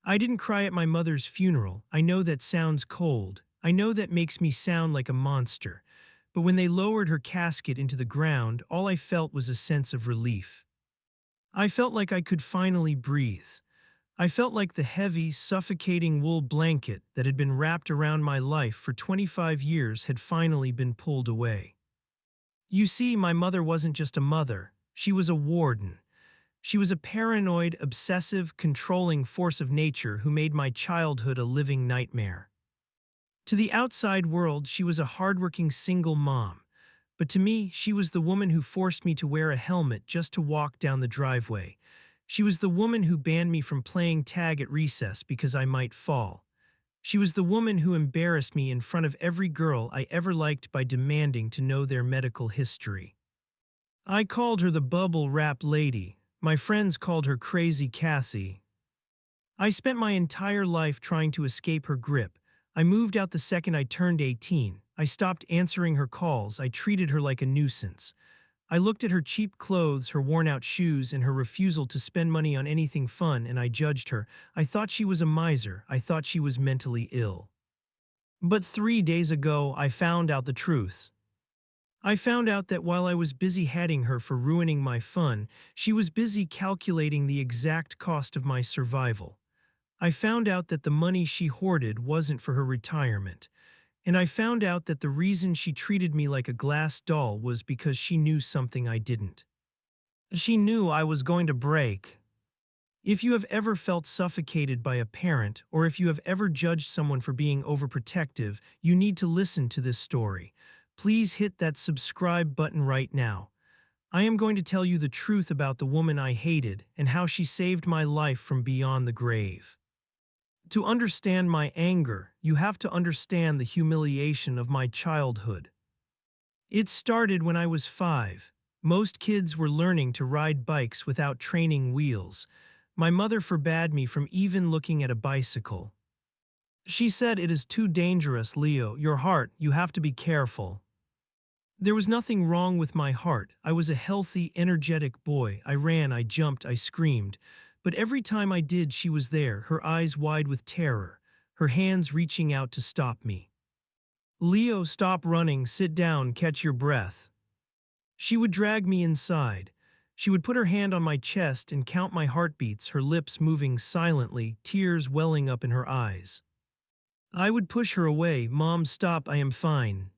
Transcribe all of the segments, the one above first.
I didn't cry at my mother's funeral. I know that sounds cold. I know that makes me sound like a monster. But when they lowered her casket into the ground, all I felt was a sense of relief. I felt like I could finally breathe. I felt like the heavy, suffocating wool blanket that had been wrapped around my life for 25 years had finally been pulled away. You see, my mother wasn't just a mother, she was a warden. She was a paranoid, obsessive, controlling force of nature who made my childhood a living nightmare. To the outside world, she was a hardworking single mom. But to me, she was the woman who forced me to wear a helmet just to walk down the driveway. She was the woman who banned me from playing tag at recess because I might fall. She was the woman who embarrassed me in front of every girl I ever liked by demanding to know their medical history. I called her the bubble wrap lady. My friends called her Crazy Cassie. I spent my entire life trying to escape her grip. I moved out the second I turned 18. I stopped answering her calls. I treated her like a nuisance. I looked at her cheap clothes, her worn-out shoes, and her refusal to spend money on anything fun, and I judged her. I thought she was a miser. I thought she was mentally ill. But 3 days ago, I found out the truth. I found out that while I was busy hating her for ruining my fun, she was busy calculating the exact cost of my survival. I found out that the money she hoarded wasn't for her retirement. And I found out that the reason she treated me like a glass doll was because she knew something I didn't. She knew I was going to break. If you have ever felt suffocated by a parent, or if you have ever judged someone for being overprotective, you need to listen to this story. Please hit that subscribe button right now. I am going to tell you the truth about the woman I hated and how she saved my life from beyond the grave. To understand my anger, you have to understand the humiliation of my childhood. It started when I was 5. Most kids were learning to ride bikes without training wheels. My mother forbade me from even looking at a bicycle. She said, "It is too dangerous, Leo. Your heart, you have to be careful." There was nothing wrong with my heart. I was a healthy, energetic boy. I ran, I jumped, I screamed. But every time I did, she was there, her eyes wide with terror, her hands reaching out to stop me. "Leo, stop running, sit down, catch your breath." She would drag me inside. She would put her hand on my chest and count my heartbeats, her lips moving silently, tears welling up in her eyes. I would push her away. "Mom, stop, I am fine."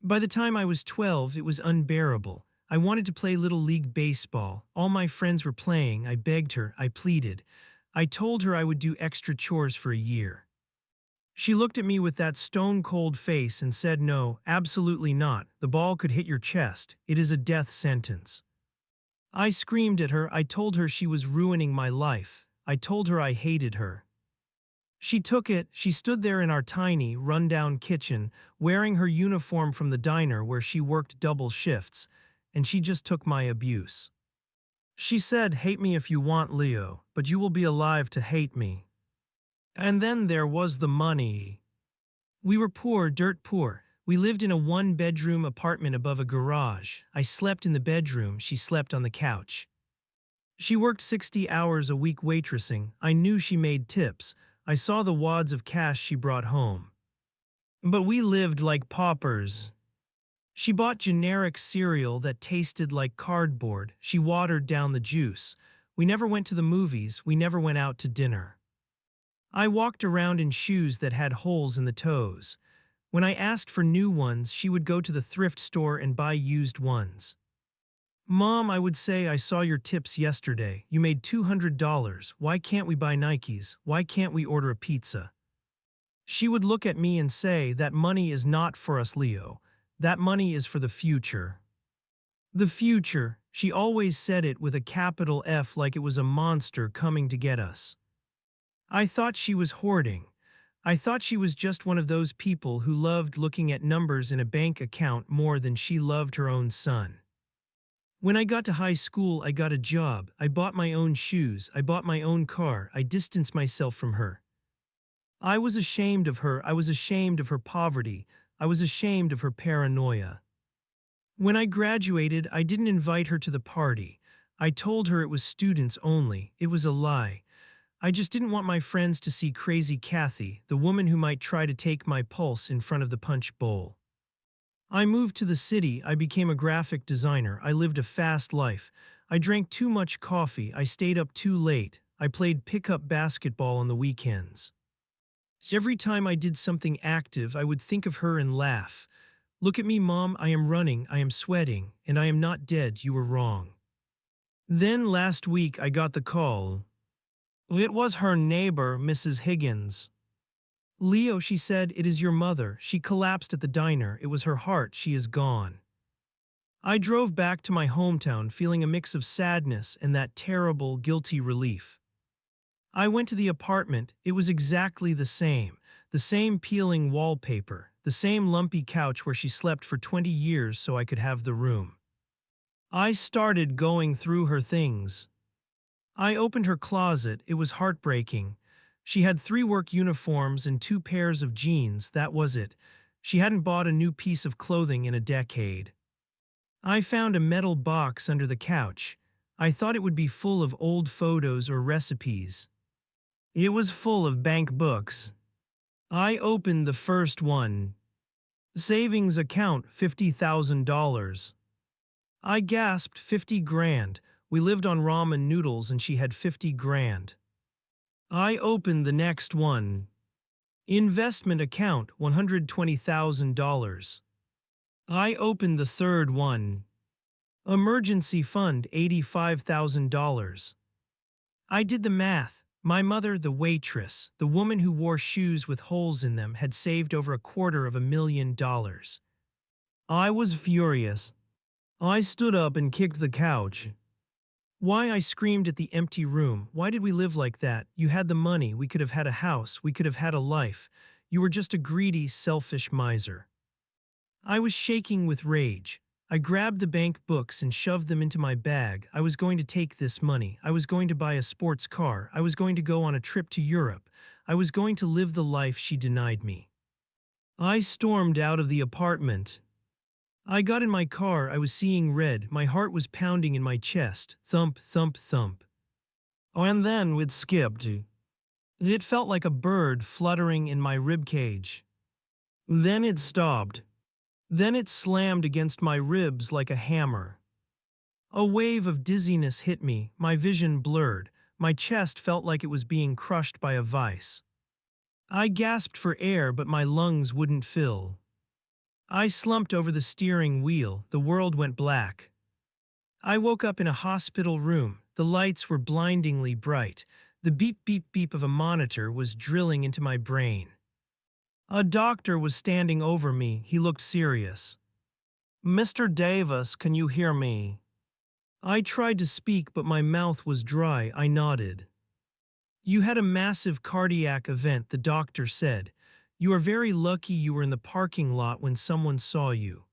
By the time I was 12, it was unbearable. I wanted to play Little League Baseball. All my friends were playing. I begged her. I pleaded. I told her I would do extra chores for a year. She looked at me with that stone-cold face and said, "No, absolutely not. The ball could hit your chest. It is a death sentence." I screamed at her. I told her she was ruining my life. I told her I hated her. She took it. She stood there in our tiny, run-down kitchen, wearing her uniform from the diner where she worked double shifts, and she just took my abuse. She said, "Hate me if you want, Leo, but you will be alive to hate me." And then there was the money. We were poor, dirt poor. We lived in a one-bedroom apartment above a garage. I slept in the bedroom. She slept on the couch. She worked 60 hours a week waitressing. I knew she made tips. I saw the wads of cash she brought home. But we lived like paupers. She bought generic cereal that tasted like cardboard. She watered down the juice. We never went to the movies. We never went out to dinner. I walked around in shoes that had holes in the toes. When I asked for new ones, she would go to the thrift store and buy used ones. "Mom," I would say, "I saw your tips yesterday. You made $200. Why can't we buy Nikes? Why can't we order a pizza?" She would look at me and say, "That money is not for us, Leo. That money is for the future." The future. She always said it with a capital F, like it was a monster coming to get us. I thought she was hoarding. I thought she was just one of those people who loved looking at numbers in a bank account more than she loved her own son. When I got to high school, I got a job. I bought my own shoes. I bought my own car. I distanced myself from her. I was ashamed of her. I was ashamed of her poverty. I was ashamed of her paranoia. When I graduated, I didn't invite her to the party. I told her it was students only. It was a lie. I just didn't want my friends to see crazy Kathy, the woman who might try to take my pulse in front of the punch bowl. I moved to the city, I became a graphic designer, I lived a fast life. I drank too much coffee, I stayed up too late, I played pickup basketball on the weekends. So every time I did something active, I would think of her and laugh. Look at me, Mom, I am running, I am sweating, and I am not dead, you were wrong. Then last week I got the call. It was her neighbor, Mrs. Higgins. Leo, she said, it is your mother. She collapsed at the diner. It was her heart. She is gone. I drove back to my hometown feeling a mix of sadness and that terrible, guilty relief. I went to the apartment. It was exactly the same. The same peeling wallpaper, the same lumpy couch where she slept for 20 years so I could have the room. I started going through her things. I opened her closet. It was heartbreaking. She had 3 work uniforms and 2 pairs of jeans, that was it. She hadn't bought a new piece of clothing in a decade. I found a metal box under the couch. I thought it would be full of old photos or recipes. It was full of bank books. I opened the first one. Savings account $50,000. I gasped, 50 grand. We lived on ramen noodles and she had 50 grand. I opened the next one. Investment account $120,000. I opened the third one. Emergency fund $85,000. I did the math. My mother, the waitress, the woman who wore shoes with holes in them, had saved over $250,000. I was furious. I stood up and kicked the couch. Why, I screamed at the empty room. Why did we live like that? You had the money, we could have had a house, we could have had a life. You were just a greedy, selfish miser. I was shaking with rage. I grabbed the bank books and shoved them into my bag. I was going to take this money. I was going to buy a sports car. I was going to go on a trip to Europe. I was going to live the life she denied me. I stormed out of the apartment. I got in my car, I was seeing red, my heart was pounding in my chest, thump, thump, thump. Oh, and then it skipped. It felt like a bird fluttering in my ribcage. Then it stopped. Then it slammed against my ribs like a hammer. A wave of dizziness hit me, my vision blurred, my chest felt like it was being crushed by a vice. I gasped for air, but my lungs wouldn't fill. I slumped over the steering wheel, the world went black. I woke up in a hospital room, the lights were blindingly bright, the beep beep beep of a monitor was drilling into my brain. A doctor was standing over me, he looked serious. Mr. Davis, can you hear me? I tried to speak, but my mouth was dry, I nodded. You had a massive cardiac event, the doctor said. You are very lucky you were in the parking lot when someone saw you.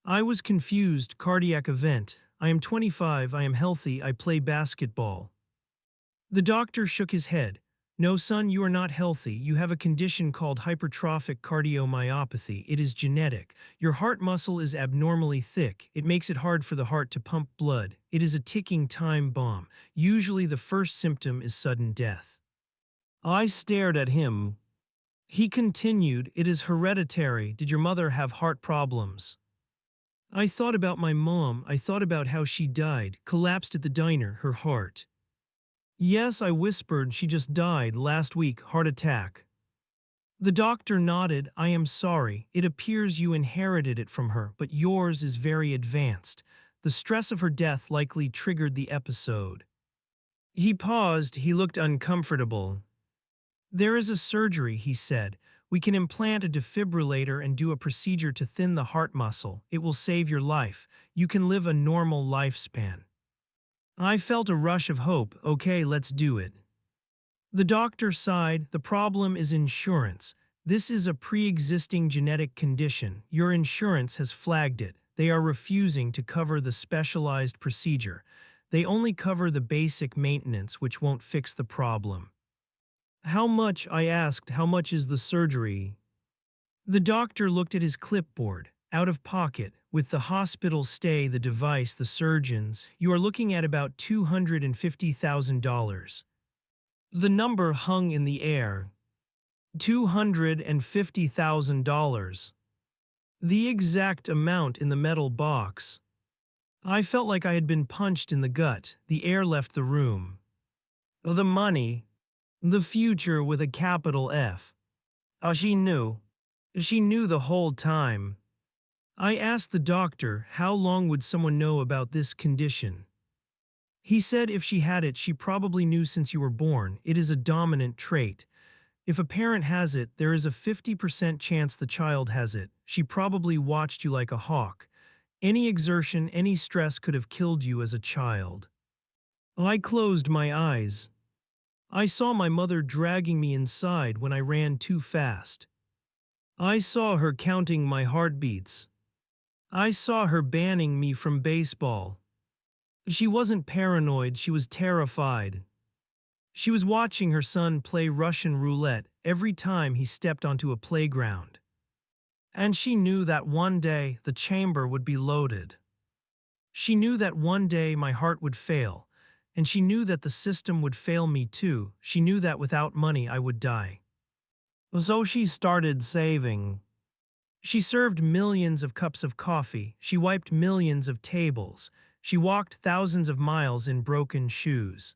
I was confused, cardiac event. I am 25, I am healthy, I play basketball. The doctor shook his head. No, son, you are not healthy. You have a condition called hypertrophic cardiomyopathy. It is genetic. Your heart muscle is abnormally thick. It makes it hard for the heart to pump blood. It is a ticking time bomb. Usually the first symptom is sudden death. I stared at him. He continued, it is hereditary. Did your mother have heart problems? I thought about my mom. I thought about how she died, collapsed at the diner, her heart. Yes, I whispered, she just died last week, heart attack. The doctor nodded, I am sorry. It appears you inherited it from her, but yours is very advanced. The stress of her death likely triggered the episode. He paused, he looked uncomfortable. There is a surgery, he said. We can implant a defibrillator and do a procedure to thin the heart muscle. It will save your life. You can live a normal lifespan. I felt a rush of hope. Okay, let's do it. The doctor sighed. The problem is insurance. This is a pre-existing genetic condition. Your insurance has flagged it. They are refusing to cover the specialized procedure. They only cover the basic maintenance, which won't fix the problem. How much, I asked, how much is the surgery? The doctor looked at his clipboard. Out of pocket, with the hospital stay, the device, the surgeons, you are looking at about $250,000. The number hung in the air. $250,000. The exact amount in the metal box. I felt like I had been punched in the gut. The air left the room. The money. The future with a capital F. She knew. She knew the whole time. I asked the doctor how long would someone know about this condition. He said if she had it, she probably knew since you were born. It is a dominant trait. If a parent has it, there is a 50% chance the child has it. She probably watched you like a hawk. Any exertion, any stress could have killed you as a child. I closed my eyes. I saw my mother dragging me inside when I ran too fast. I saw her counting my heartbeats. I saw her banning me from baseball. She wasn't paranoid, she was terrified. She was watching her son play Russian roulette every time he stepped onto a playground. And she knew that one day the chamber would be loaded. She knew that one day my heart would fail, and she knew that the system would fail me too. She knew that without money I would die. So she started saving. She served millions of cups of coffee, she wiped millions of tables, she walked thousands of miles in broken shoes.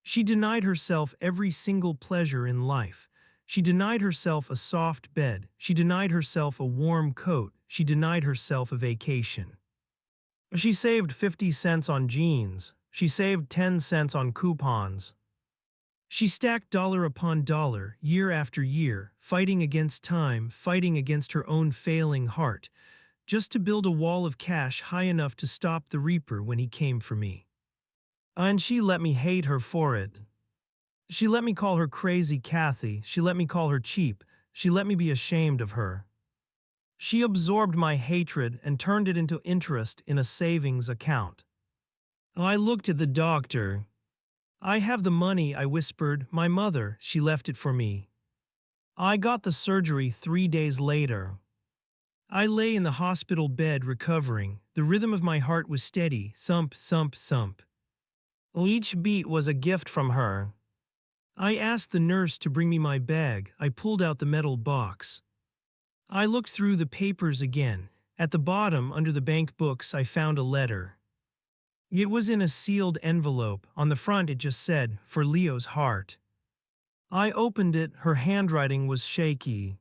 She denied herself every single pleasure in life. She denied herself a soft bed, she denied herself a warm coat, she denied herself a vacation. She saved 50 cents on jeans, she saved 10 cents on coupons. She stacked dollar upon dollar, year after year, fighting against time, fighting against her own failing heart, just to build a wall of cash high enough to stop the Reaper when he came for me. And she let me hate her for it. She let me call her crazy Kathy, she let me call her cheap, she let me be ashamed of her. She absorbed my hatred and turned it into interest in a savings account. I looked at the doctor. I have the money, I whispered. My mother, she left it for me. I got the surgery 3 days later. I lay in the hospital bed recovering. The rhythm of my heart was steady, thump, thump, thump. Each beat was a gift from her. I asked the nurse to bring me my bag. I pulled out the metal box. I looked through the papers again. At the bottom, under the bank books, I found a letter. It was in a sealed envelope. On the front it just said, "For Leo's heart." I opened it, her handwriting was shaky.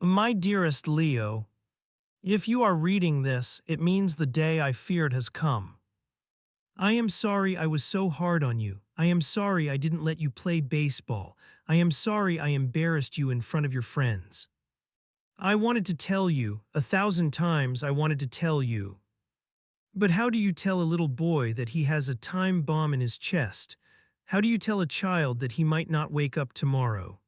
"My dearest Leo, if you are reading this, it means the day I feared has come. I am sorry I was so hard on you. I am sorry I didn't let you play baseball. I am sorry I embarrassed you in front of your friends. I wanted to tell you, 1,000 times I wanted to tell you. But how do you tell a little boy that he has a time bomb in his chest? How do you tell a child that he might not wake up tomorrow?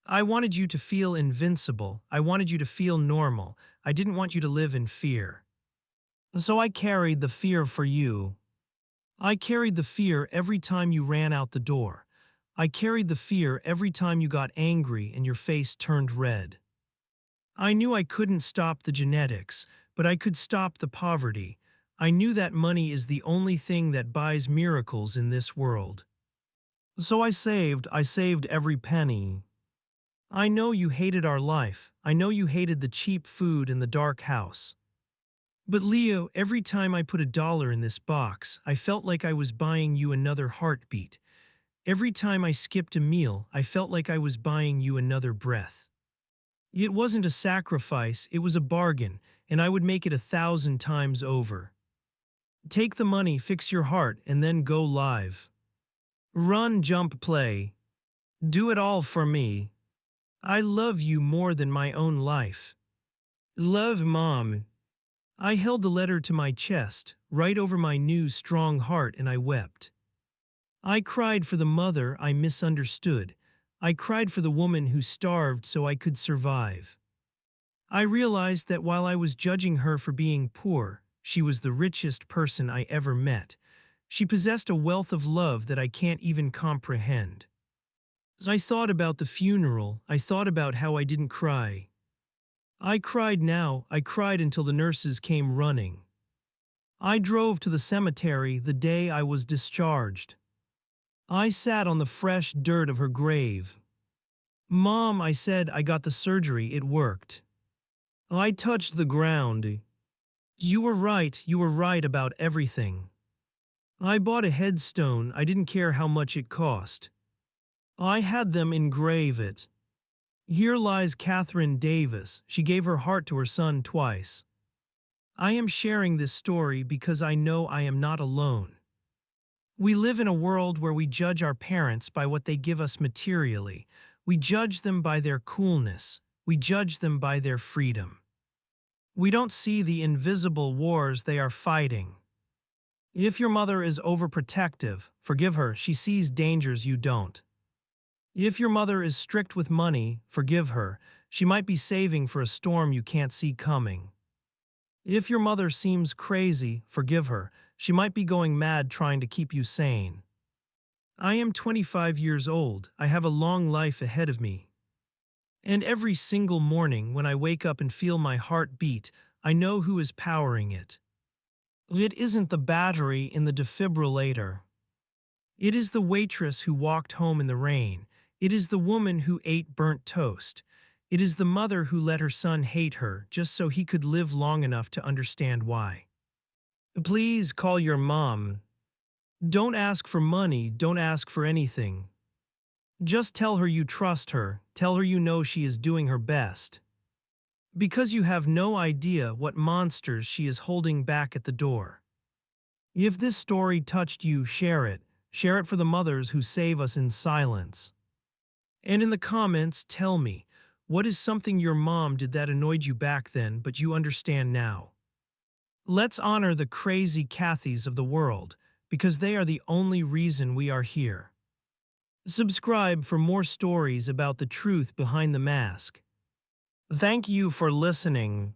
I wanted you to feel invincible. I wanted you to feel normal. I didn't want you to live in fear. So I carried the fear for you. I carried the fear every time you ran out the door. I carried the fear every time you got angry and your face turned red. I knew I couldn't stop the genetics, but I could stop the poverty. I knew that money is the only thing that buys miracles in this world. So I saved every penny. I know you hated our life. I know you hated the cheap food and the dark house. But Leo, every time I put $1 in this box, I felt like I was buying you another heartbeat. Every time I skipped a meal, I felt like I was buying you another breath. It wasn't a sacrifice, it was a bargain, and I would make it 1,000 times over. Take the money, fix your heart, and then go live. Run, jump, play. Do it all for me. I love you more than my own life. Love, Mom. I held the letter to my chest, right over my new strong heart, and I wept. I cried for the mother I misunderstood. I cried for the woman who starved so I could survive. I realized that while I was judging her for being poor, she was the richest person I ever met. She possessed a wealth of love that I can't even comprehend. As I thought about the funeral, I thought about how I didn't cry. I cried now, I cried until the nurses came running. I drove to the cemetery the day I was discharged. I sat on the fresh dirt of her grave. Mom, I said, I got the surgery, it worked. I touched the ground. You were right about everything. I bought a headstone, I didn't care how much it cost. I had them engrave it. Here lies Catherine Davis, she gave her heart to her son twice. I am sharing this story because I know I am not alone. We live in a world where we judge our parents by what they give us materially. We judge them by their coolness. We judge them by their freedom. We don't see the invisible wars they are fighting. If your mother is overprotective, forgive her, she sees dangers you don't. If your mother is strict with money, forgive her, she might be saving for a storm you can't see coming. If your mother seems crazy, forgive her, she might be going mad trying to keep you sane. I am 25 years old, I have a long life ahead of me. And every single morning when I wake up and feel my heart beat, I know who is powering it. It isn't the battery in the defibrillator. It is the waitress who walked home in the rain. It is the woman who ate burnt toast. It is the mother who let her son hate her just so he could live long enough to understand why. Please call your mom. Don't ask for money, don't ask for anything. Just tell her you trust her, tell her you know she is doing her best. Because you have no idea what monsters she is holding back at the door. If this story touched you, share it. Share it for the mothers who save us in silence. And in the comments, tell me, what is something your mom did that annoyed you back then but you understand now? Let's honor the crazy Cathys of the world, because they are the only reason we are here. Subscribe for more stories about the truth behind the mask. Thank you for listening.